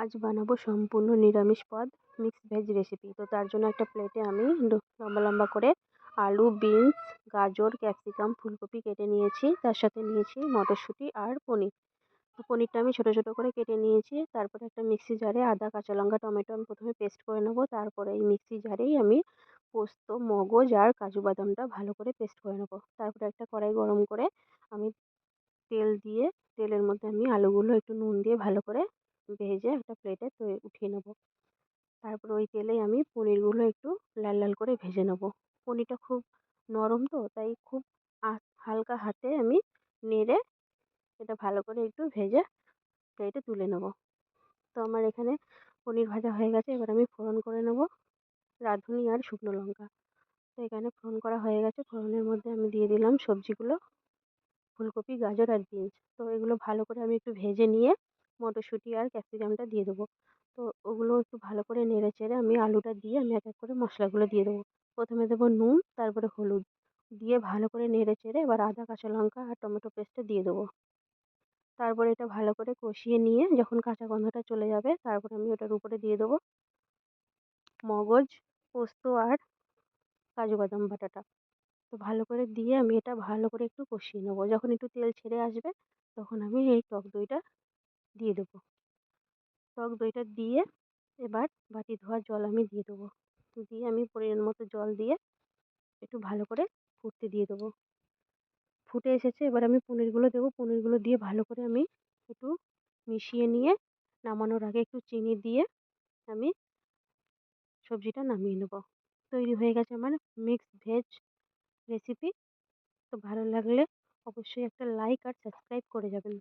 আজ বানাবো সম্পূর্ণ নিরামিষ পদ মিক্সড ভেজ রেসিপি। তো তার জন্য একটা প্লেটে আমি লম্বা লম্বা করে আলু, বিনস, গাজর, ক্যাপসিকাম, ফুলকপি কেটে নিয়েছি। তার সাথে নিয়েছি মটরশুঁটি আর পনির। তো পনিরটা আমি ছোটো ছোটো করে কেটে নিয়েছি। তারপরে একটা মিক্সি জারে আদা, কাঁচা লঙ্কা, টমেটো আমি প্রথমে পেস্ট করে নেবো। তারপরে এই মিক্সি জারেই আমি পোস্ত, মগজ আর কাজু বাদামটা ভালো করে পেস্ট করে নেবো। তারপরে একটা কড়াই গরম করে আমি তেল দিয়ে তেলের মধ্যে আমি আলুগুলো একটু নুন দিয়ে ভালো করে ভেজে একটা প্লেটে উঠিয়ে নেবো। তারপর ওই তেলেই আমি পনিরগুলো একটু লাল লাল করে ভেজে নেবো। পনিরটা খুব নরম, তো তাই খুব হালকা হাতে আমি নেড়ে এটা ভালো করে একটু ভেজে প্লেটে তুলে নেবো। তো আমার এখানে পনির ভাজা হয়ে গেছে। এবার আমি ফোড়ন করে নেবো রাঁধুনি আর শুকনো লঙ্কা। তো এখানে ফোড়ন করা হয়ে গেছে। ফোড়নের মধ্যে আমি দিয়ে দিলাম সবজিগুলো, ফুলকপি, গাজর আর বিনস। তো এগুলো ভালো করে আমি একটু ভেজে নিয়ে মটরশুঁটি আর ক্যাপসিকামটা দিয়ে দেবো। তো ওগুলো একটু ভালো করে নেড়ে চেড়ে আমি আলুটা দিয়ে আমি এক এক করে মশলাগুলো দিয়ে দেবো। প্রথমে দেবো নুন, তারপরে হলুদ দিয়ে ভালো করে নেড়ে চেড়ে এবার আদা, কাঁচা লঙ্কা আর টমেটো পেস্টটা দিয়ে দেবো। তারপরে এটা ভালো করে কষিয়ে নিয়ে যখন কাঁচা গন্ধটা চলে যাবে, তারপরে আমি ওটার উপরে দিয়ে দেবো মগজ, পোস্ত আর কাজু বাদাম বাটাটা। তো ভালো করে দিয়ে আমি এটা ভালো করে একটু কষিয়ে নেবো। যখন একটু তেল ছেড়ে আসবে, তখন আমি এই টক দইটা দিয়ে দেবো। টক দইটা দিয়ে এবার বাটি ধোয়া জল আমি দিয়ে দেবো। দিয়ে আমি পরিমাণ মতো জল দিয়ে একটু ভালো করে ফুটতে দিয়ে দেবো। ফুটে এসেছে, এবার আমি পনিরগুলো দেবো। পনিরগুলো দিয়ে ভালো করে আমি একটু মিশিয়ে নিয়ে নামানোর আগে একটু চিনি দিয়ে আমি সবজিটা নামিয়ে নেবো। তৈরি হয়ে গেছে আমার মিক্সড ভেজ রেসিপি। তো ভালো লাগলে অবশ্যই একটা লাইক আর সাবস্ক্রাইব করে যাবেন।